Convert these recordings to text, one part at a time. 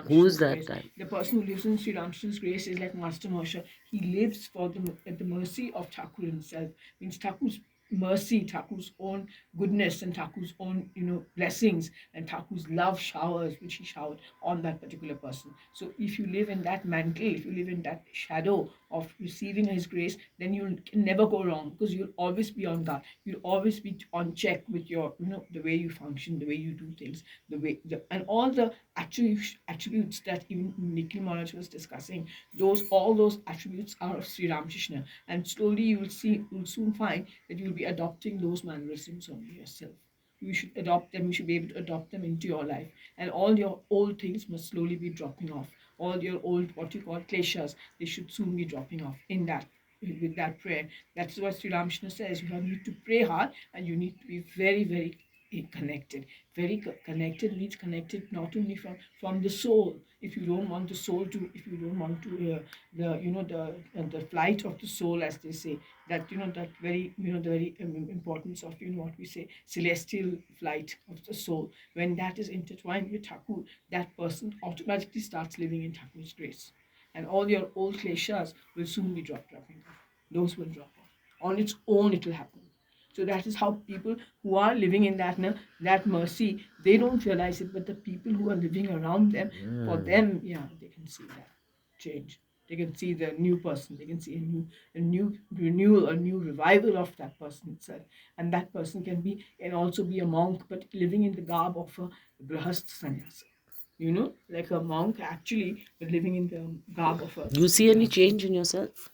Who's Ramkrishna's that grace. guy? The person who lives in Sri Ramkrishna's grace is like Master Marsha. He lives for at the mercy of Thakur himself. Means Thakur's mercy, Thakur's own goodness, and Thakur's own blessings, and Thakur's love showers which he showered on that particular person. So if you live in that mantle, if you live in that shadow of receiving his grace, then you can never go wrong, because you'll always be on guard. You'll always be on check with your the way you function, the way you do things, and all the attributes that even Nikhil Maharaj was discussing. All those attributes are of Sri Ramakrishna, and slowly you'll soon find that you'll be adopting those mannerisms on yourself. You should adopt them. You should be able to adopt them into your life, and all your old things must slowly be dropping off. All your old, what you call kleshas, they should soon be dropping off in that with that prayer. That's what Sri Ramakrishna says. You need to pray hard, and you need to be very, very connected. Very connected means connected not only from the soul. If you don't want the soul to, if you don't want to the flight of the soul, as they say, that that very the very importance of what we say, celestial flight of the soul. When that is intertwined with Thakur, that person automatically starts living in Thakur's grace, and all your old kleshas will soon be dropping off. Those will drop off on its own. It will happen. So that is how people who are living in that mercy, they don't realize it, but the people who are living around them, for them, yeah, they can see that change. They can see the new person. They can see a new renewal, a new revival of that person itself. And that person can also be a monk, but living in the garb of a Grahast sannyasi. Like a monk actually, but living in the garb of a You see any Grahast. change in yourself?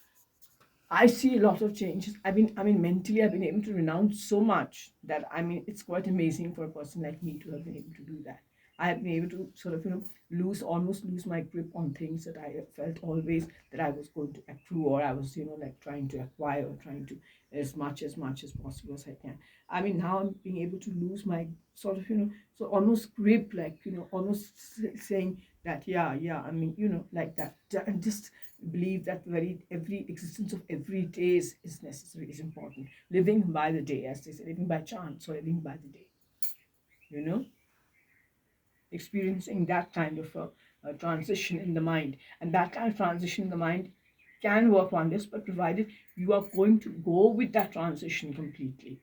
I see a lot of changes. Mentally, I've been able to renounce so much that it's quite amazing for a person like me to have been able to do that. I have been able to sort of, almost lose my grip on things that I felt always that I was going to accrue, or I was, like trying to acquire, or trying to as much as possible as I can. Now I'm being able to lose my sort of, so almost grip, like, almost saying that, yeah, yeah, like that, and just believe that every existence of every day is necessary, is important. Living by the day, as they say, living by chance or living by the day, you know, experiencing that kind of a transition in the mind. And that kind of transition in the mind can work wonders, but provided you are going to go with that transition completely.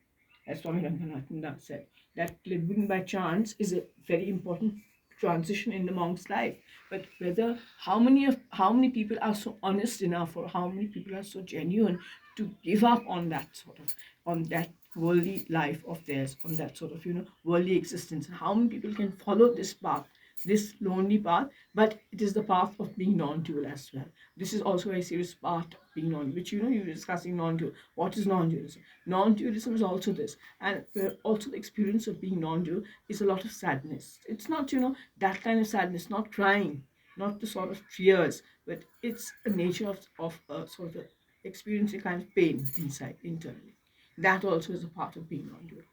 As Swami Ranganathan said, that living by chance is a very important transition in the monk's life. But whether how many people are so honest enough, or how many people are so genuine to give up on that sort of, on that worldly life of theirs, on that sort of worldly existence, and how many people can follow this path, this lonely path, but it is the path of being non-dual as well. This is also a serious part of being non, which you're discussing non-dual. What is non-dualism? Non-dualism is also this, and also the experience of being non-dual is a lot of sadness. It's not that kind of sadness, not crying, not the sort of tears, but it's a nature of sort of experiencing kind of pain inside internally. That also is a part of being non-dual.